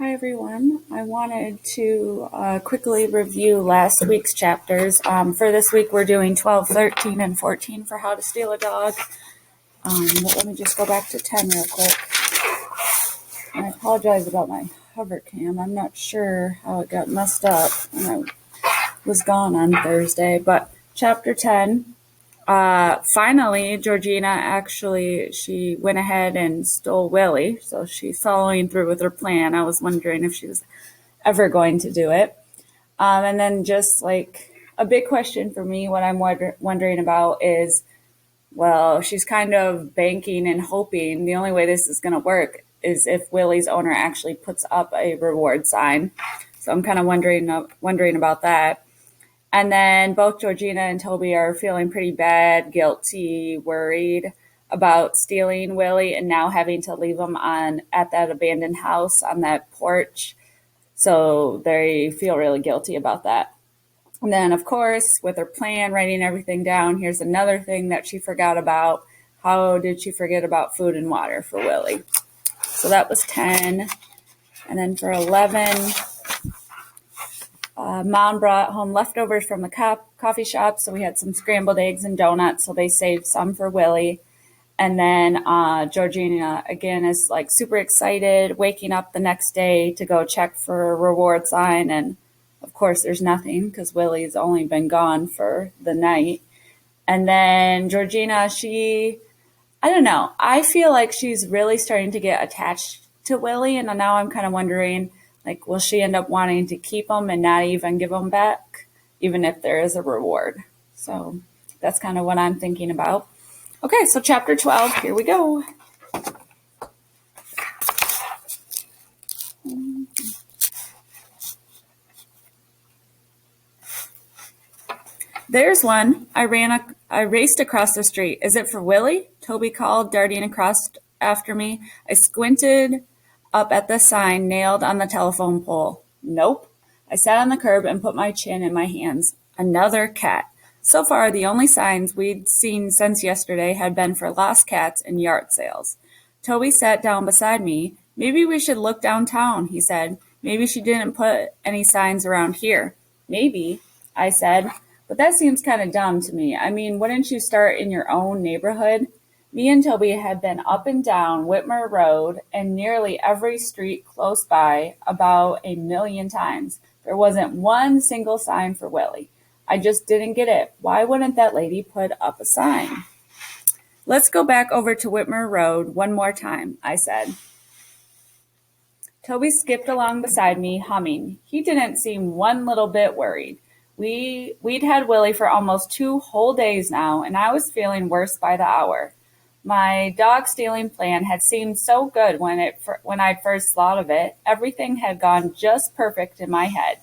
Hi everyone. I wanted to quickly review last week's chapters. For this week, we're doing 12, 13, and 14 for How to Steal a Dog. But let me just go back to 10 real quick. And I apologize about my hover cam. I'm not sure how it got messed up when I was gone on Thursday. But chapter 10, finally, Georgina she went ahead and stole Willie. So she's following through with her plan. I was wondering if she was ever going to do it. And then just like a big question for me, what I'm wondering about is, well, she's kind of banking and hoping the only way this is going to work is if Willie's owner actually puts up a reward sign. So I'm kind of wondering about that. And then both Georgina and Toby are feeling pretty bad, guilty, worried about stealing Willie and now having to leave him at that abandoned house on that porch. So they feel really guilty about that. And then, of course, with her plan, writing everything down, here's another thing that she forgot about. How did she forget about food and water for Willie? So that was 10. And then for 11, Mom brought home leftovers from the coffee shop. So we had some scrambled eggs and donuts. So they saved some for Willie. And then Georgina, again, is like super excited, waking up the next day to go check for a reward sign. And of course, there's nothing because Willie's only been gone for the night. And then Georgina, I don't know. I feel like she's really starting to get attached to Willie. And now I'm kind of wondering, like, will she end up wanting to keep him and not even give him back, even if there is a reward? So that's kind of what I'm thinking about. Okay, so chapter 12, here we go. There's one. I raced across the street. Is it for Willie? Toby called, darting across after me. I squinted up at the sign nailed on the telephone pole. Nope. I sat on the curb and put my chin in my hands. Another cat. So far, the only signs we'd seen since yesterday had been for lost cats and yard sales. Toby sat down beside me. Maybe we should look downtown, he said. Maybe she didn't put any signs around here. Maybe, I said. But that seems kind of dumb to me. I mean, wouldn't you start in your own neighborhood? Me and Toby had been up and down Whitmer Road and nearly every street close by about a million times. There wasn't one single sign for Willie. I just didn't get it. Why wouldn't that lady put up a sign? Let's go back over to Whitmer Road one more time, I said. Toby skipped along beside me, humming. He didn't seem one little bit worried. We'd had Willie for almost 2 whole days now, and I was feeling worse by the hour. My dog stealing plan had seemed so good when I'd first thought of it. Everything had gone just perfect in my head.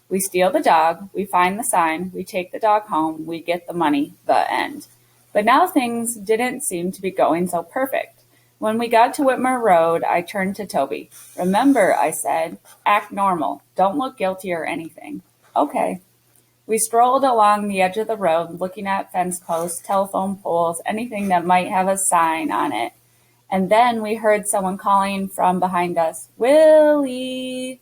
We steal the dog, we find the sign, we take the dog home, we get the money, the end. But now things didn't seem to be going so perfect. When we got to Whitmer Road, I turned to Toby. Remember, I said, act normal. Don't look guilty or anything. Okay. We strolled along the edge of the road, looking at fence posts, telephone poles, anything that might have a sign on it. And then we heard someone calling from behind us, Willie!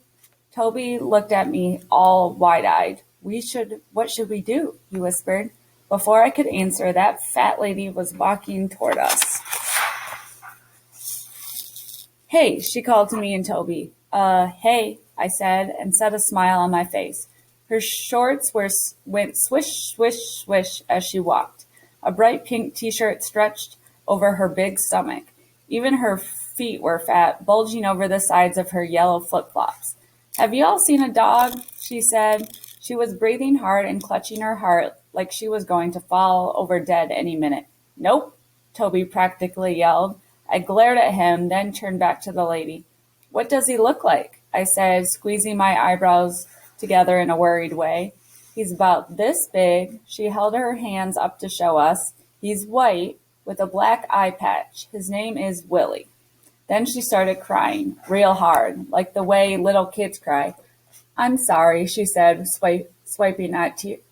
Toby looked at me all wide-eyed. What should we do? He whispered. Before I could answer, that fat lady was walking toward us. Hey, she called to me and Toby. Hey, I said, and set a smile on my face. Her shorts went swish, swish, swish as she walked. A bright pink t-shirt stretched over her big stomach. Even her feet were fat, bulging over the sides of her yellow flip-flops. Have you all seen a dog? She said. She was breathing hard and clutching her heart like she was going to fall over dead any minute. Nope, Toby practically yelled. I glared at him, then turned back to the lady. What does he look like? I said, squeezing my eyebrows together in a worried way. He's about this big. She held her hands up to show us. He's white with a black eye patch. His name is Willie. Then she started crying, real hard, like the way little kids cry. I'm sorry, she said, swiping at tears.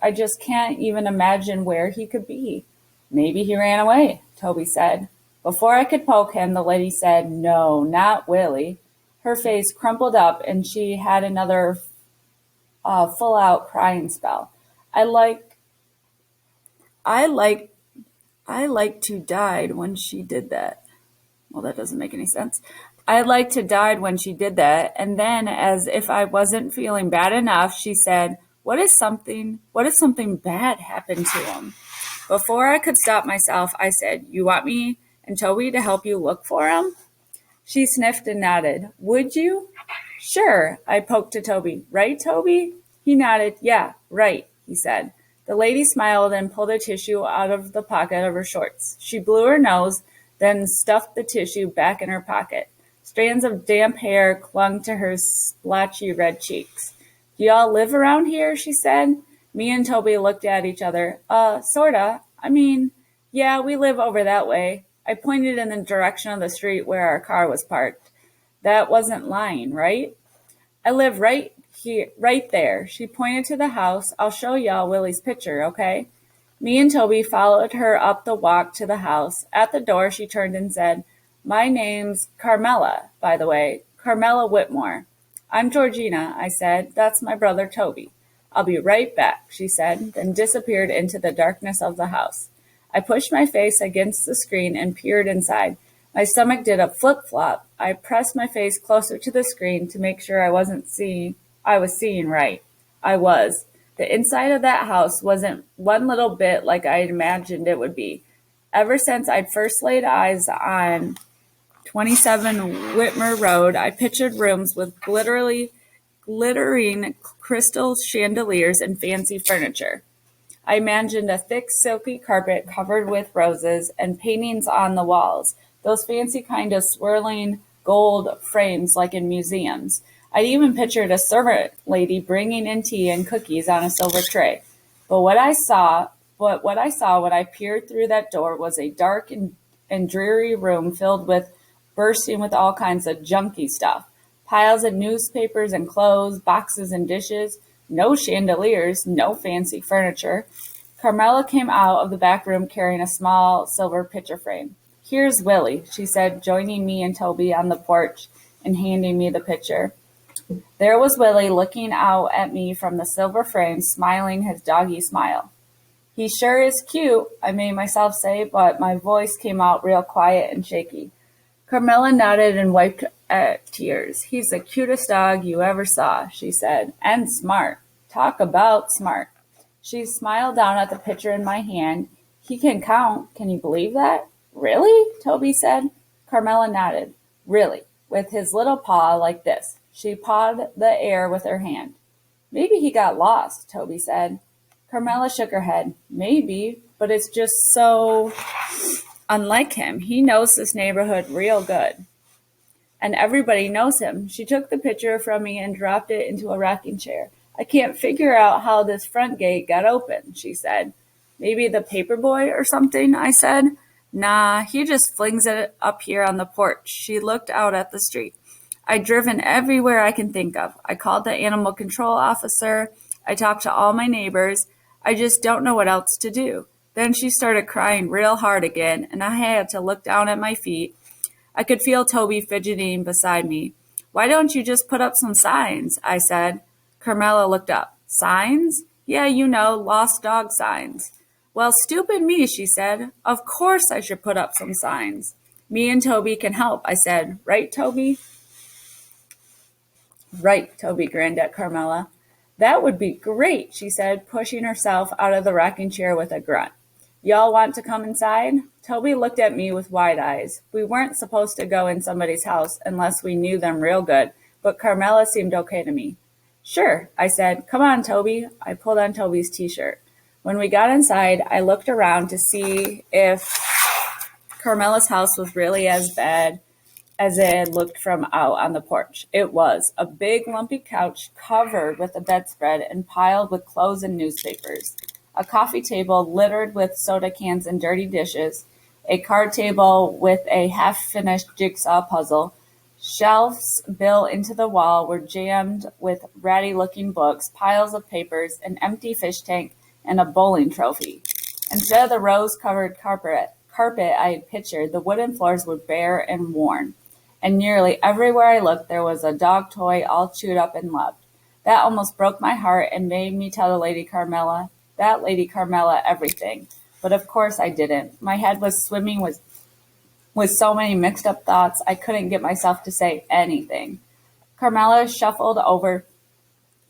I just can't even imagine where he could be. Maybe he ran away, Toby said. Before I could poke him, the lady said, "No, not Willie." Her face crumpled up and she had another full-out crying spell. I like, I like, I like to died when she did that. Well, that doesn't make any sense. I like to died when she did that. And then, as if I wasn't feeling bad enough, she said, what if something bad happened to him? Before I could stop myself, I said, "You want me and Toby to help you look for him?" She sniffed and nodded. "Would you?" "Sure," I poked to Toby. "Right, Toby?" He nodded. "Yeah, right," he said. The lady smiled and pulled a tissue out of the pocket of her shorts. She blew her nose, then stuffed the tissue back in her pocket. Strands of damp hair clung to her splotchy red cheeks. "Do y'all live around here?" she said. Me and Toby looked at each other. Sorta. I mean, yeah, we live over that way." I pointed in the direction of the street where our car was parked. That wasn't lying, right? "I live right here, right there." She pointed to the house. "I'll show y'all Willie's picture, okay?" Me and Toby followed her up the walk to the house. At the door, she turned and said, "My name's Carmela, by the way, Carmela Whitmore." "I'm Georgina," I said. "That's my brother Toby." "I'll be right back," she said, then disappeared into the darkness of the house. I pushed my face against the screen and peered inside. My stomach did a flip-flop. I pressed my face closer to the screen to make sure I was seeing right. I was. The inside of that house wasn't one little bit like I had imagined it would be. Ever since I'd first laid eyes on 27 Whitmer Road, I pictured rooms with glittering crystal chandeliers and fancy furniture. I imagined a thick, silky carpet covered with roses and paintings on the walls, those fancy kind of swirling gold frames like in museums. I'd even pictured a servant lady bringing in tea and cookies on a silver tray. But what I saw when I peered through that door was a dark and dreary room filled with bursting with all kinds of junky stuff. Piles of newspapers and clothes, boxes and dishes, no chandeliers, no fancy furniture. Carmela came out of the back room carrying a small silver picture frame. "Here's Willie," she said, joining me and Toby on the porch and handing me the picture. There was Willie looking out at me from the silver frame, smiling his doggy smile. "He sure is cute," I made myself say, but my voice came out real quiet and shaky. Carmela nodded and wiped at tears. "He's the cutest dog you ever saw," she said, "and smart. Talk about smart." She smiled down at the picture in my hand. "He can count. Can you believe that?" "Really?" Toby said. Carmela nodded. "Really, with his little paw like this." She pawed the air with her hand. "Maybe he got lost," Toby said. Carmela shook her head. "Maybe, but it's just so unlike him. He knows this neighborhood real good. And everybody knows him." She took the picture from me and dropped it into a rocking chair. "I can't figure out how this front gate got open," she said. "Maybe the paper boy or something," I said. "Nah, he just flings it up here on the porch." She looked out at the street. "I'd driven everywhere I can think of. I called the animal control officer. I talked to all my neighbors. I just don't know what else to do." Then she started crying real hard again, and I had to look down at my feet. I could feel Toby fidgeting beside me. "Why don't you just put up some signs?" I said. Carmela looked up. "Signs?" "Yeah, you know, lost dog signs." "Well, stupid me," she said. "Of course I should put up some signs." "Me and Toby can help," I said. "Right, Toby?" "Right," Toby grinned at Carmela. "That would be great," she said, pushing herself out of the rocking chair with a grunt. "Y'all want to come inside?" Toby looked at me with wide eyes. We weren't supposed to go in somebody's house unless we knew them real good, but Carmela seemed okay to me. "Sure," I said. "Come on, Toby." I pulled on Toby's t-shirt. When we got inside, I looked around to see if Carmela's house was really as bad as it had looked from out on the porch. It was. A big lumpy couch covered with a bedspread and piled with clothes and newspapers. A coffee table littered with soda cans and dirty dishes. A card table with a half-finished jigsaw puzzle. Shelves built into the wall were jammed with ratty-looking books, piles of papers, an empty fish tank, and a bowling trophy. Instead of the rose-covered carpet I had pictured, the wooden floors were bare and worn, and nearly everywhere I looked there was a dog toy all chewed up and loved. That almost broke my heart and made me tell Lady Carmela everything. But of course I didn't. My head was swimming with so many mixed up thoughts I couldn't get myself to say anything. Carmela shuffled over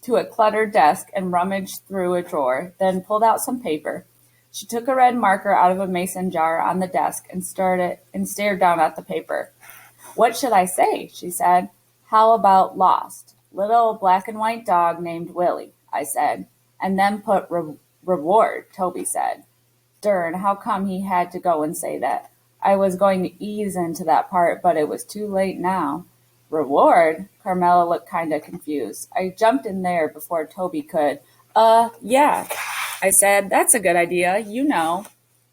to a cluttered desk and rummaged through a drawer, then pulled out some paper. She took a red marker out of a mason jar on the desk and stared down at the paper. What should I say? She said. How about lost? Little black and white dog named Willie, I said. And then put reward, Toby said. Darn, how come he had to go and say that? I was going to ease into that part, but it was too late now. Reward? Carmela looked kind of confused. I jumped in there before Toby could. Yeah, I said. That's a good idea,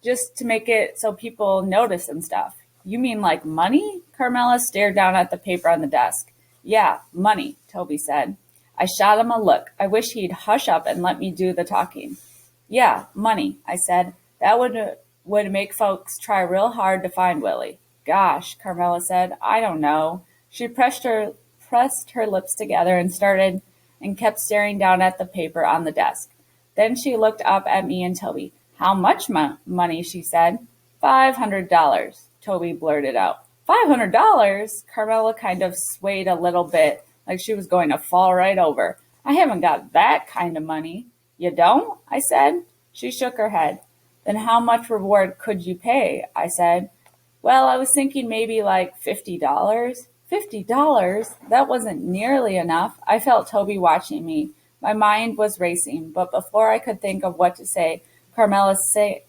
just to make it so people notice and stuff. You mean like money? Carmela stared down at the paper on the desk. Yeah, money, Toby said. I shot him a look. I wish he'd hush up and let me do the talking. Yeah, money, I said. That would make folks try real hard to find Willie. Gosh, Carmela said. I don't know. She pressed her lips together and kept staring down at the paper on the desk. Then she looked up at me and Toby. How much money? She said. $500, Toby blurted out. $500? Carmela kind of swayed a little bit, like she was going to fall right over. I haven't got that kind of money. You don't? I said. She shook her head. Then how much reward could you pay? I said. Well, I was thinking maybe like $50. $50? That wasn't nearly enough. I felt Toby watching me. My mind was racing, but before I could think of what to say, Carmela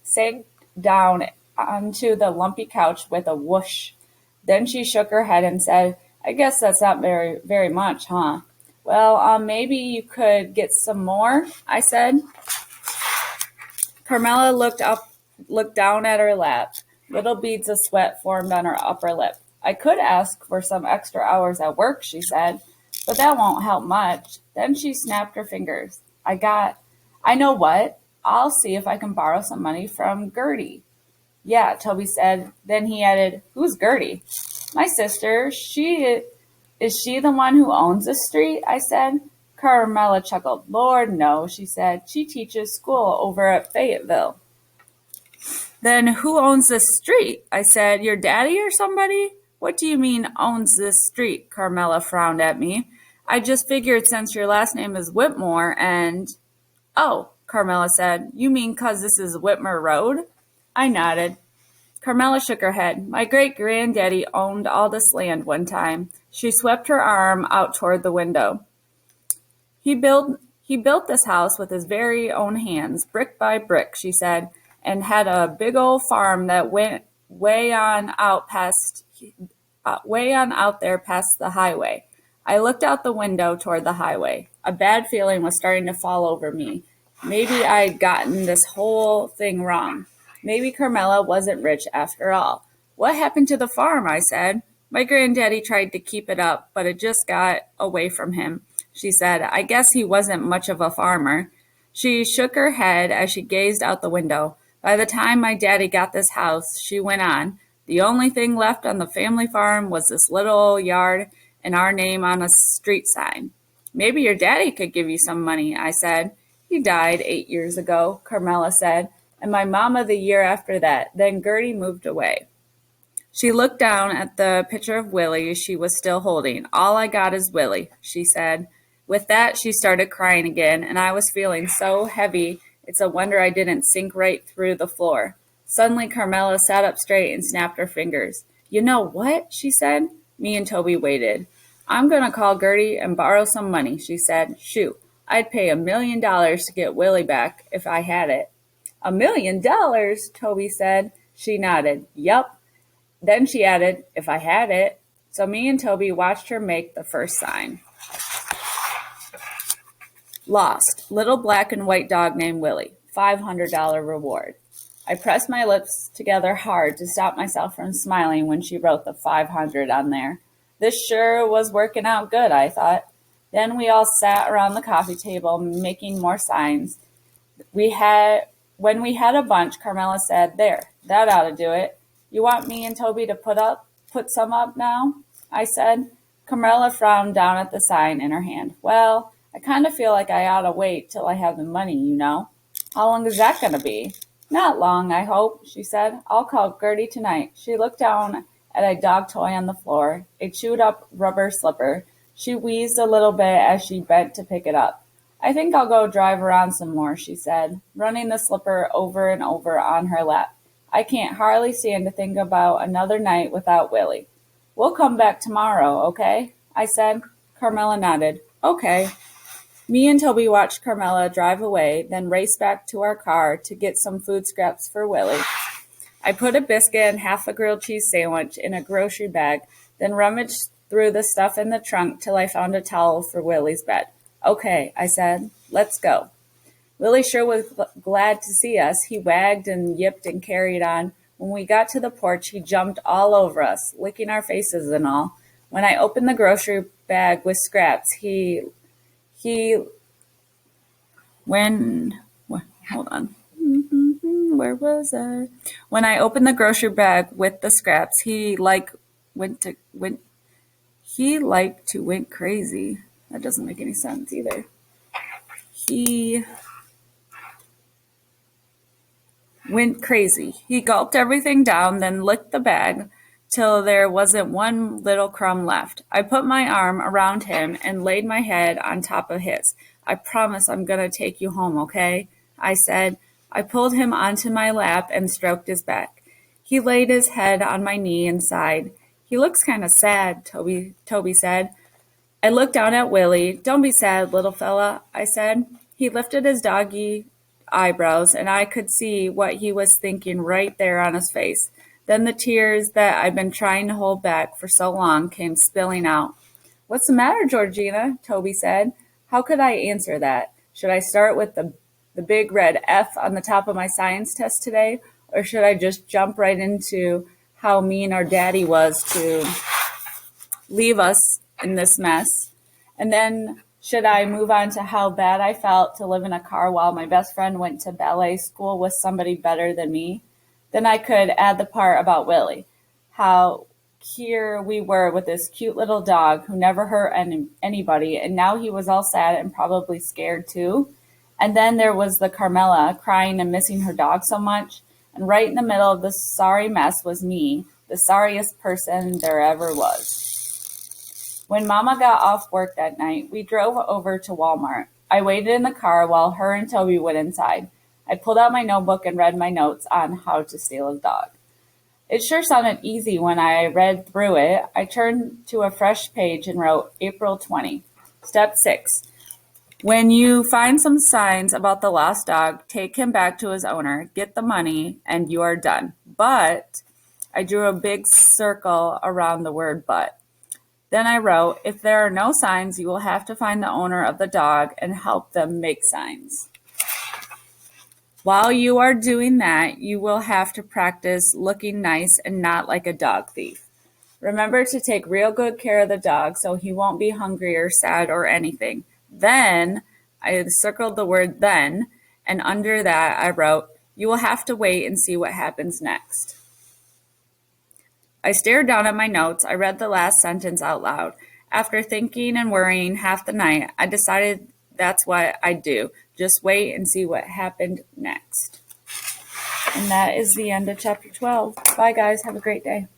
sank down onto the lumpy couch with a whoosh. Then she shook her head and said, I guess that's not very, very much, huh? Well, maybe you could get some more, I said. Carmela looked down at her lap. Little beads of sweat formed on her upper lip. I could ask for some extra hours at work, she said, but that won't help much. Then she snapped her fingers. I know what. I'll see if I can borrow some money from Gertie. Yeah, Toby said. Then he added, Who's Gertie? My sister. Is she the one who owns the street? I said. Carmela chuckled. Lord, no, she said. She teaches school over at Fayetteville. Then who owns this street? I said. Your daddy or somebody? What do you mean owns this street? Carmela frowned at me. I just figured since your last name is Whitmore and... Oh, Carmela said. You mean 'cause this is Whitmer Road? I nodded. Carmela shook her head. My great-granddaddy owned all this land one time. She swept her arm out toward the window. He built this house with his very own hands, brick by brick, she said, and had a big old farm that went way on out there past the highway. I looked out the window toward the highway. A bad feeling was starting to fall over me. Maybe I'd gotten this whole thing wrong. Maybe Carmela wasn't rich after all. What happened to the farm? I said. My granddaddy tried to keep it up, but it just got away from him, she said. I guess he wasn't much of a farmer. She shook her head as she gazed out the window. By the time my daddy got this house, she went on, the only thing left on the family farm was this little yard and our name on a street sign. Maybe your daddy could give you some money, I said. He died 8 years ago, Carmela said, and my mama the year after that. Then Gertie moved away. She looked down at the picture of Willie she was still holding. All I got is Willie, she said. With that, she started crying again, and I was feeling so heavy, it's a wonder I didn't sink right through the floor. Suddenly, Carmela sat up straight and snapped her fingers. You know what? She said. Me and Toby waited. I'm going to call Gertie and borrow some money, she said. Shoot, I'd pay $1 million to get Willie back if I had it. $1 million? Toby said. She nodded. Yup. Then she added, if I had it. So me and Toby watched her make the first sign. Lost. Little black and white dog named Willie. $500 reward. I pressed my lips together hard to stop myself from smiling when she wrote the 500 on there. This sure was working out good, I thought. Then we all sat around the coffee table making more signs. When we had a bunch, Carmela said, There, That ought to do it. You want me and Toby to put some up now? I said. Carmela frowned down at the sign in her hand. Well, I kind of feel like I ought to wait till I have the money, you know. How long is that going to be? Not long, I hope, she said. I'll call Gertie tonight. She looked down at a dog toy on the floor, a chewed up rubber slipper. She wheezed a little bit as she bent to pick it up. I think I'll go drive around some more, she said, running the slipper over and over on her lap. I can't hardly stand to think about another night without Willie. We'll come back tomorrow, okay? I said. Carmela nodded. Okay. Me and Toby watched Carmela drive away, then raced back to our car to get some food scraps for Willie. I put a biscuit and half a grilled cheese sandwich in a grocery bag, then rummaged through the stuff in the trunk till I found a towel for Willie's bed. Okay, I said. Let's go. Willie sure was glad to see us. He wagged and yipped and carried on. When we got to the porch, he jumped all over us, licking our faces and all. When I opened the grocery bag with scraps, hold on. Where was I? When I opened the grocery bag with the scraps, he liked to went crazy. That doesn't make any sense either. He went crazy. He gulped everything down, then licked the bag till there wasn't one little crumb left. I put my arm around him and laid my head on top of his. I promise I'm going to take you home, okay? I said. I pulled him onto my lap and stroked his back. He laid his head on my knee and sighed. He looks kind of sad, Toby said. I looked down at Willie. Don't be sad, little fella, I said. He lifted his doggy eyebrows, and I could see what he was thinking right there on his face. Then the tears that I'd been trying to hold back for so long came spilling out. What's the matter, Georgina? Toby said. How could I answer that? Should I start with the big red F on the top of my science test today, or should I just jump right into how mean our daddy was to leave us in this mess? And then should I move on to how bad I felt to live in a car while my best friend went to ballet school with somebody better than me? Then I could add the part about Willie, how here we were with this cute little dog who never hurt anybody, and now he was all sad and probably scared too. And then there was the Carmela crying and missing her dog so much, and right in the middle of the sorry mess was me, the sorriest person there ever was. When Mama got off work that night, we drove over to Walmart. I waited in the car while her and Toby went inside. I pulled out my notebook and read my notes on how to steal a dog. It sure sounded easy when I read through it. I turned to a fresh page and wrote April 20. Step 6. When you find some signs about the lost dog, take him back to his owner, get the money, and you are done. But I drew a big circle around the word but. Then I wrote, if there are no signs, you will have to find the owner of the dog and help them make signs. While you are doing that, you will have to practice looking nice and not like a dog thief. Remember to take real good care of the dog so he won't be hungry or sad or anything. Then, I circled the word then, and under that I wrote, you will have to wait and see what happens next. I stared down at my notes. I read the last sentence out loud. After thinking and worrying half the night, I decided that's what I'd do. Just wait and see what happened next. And that is the end of chapter 12. Bye, guys. Have a great day.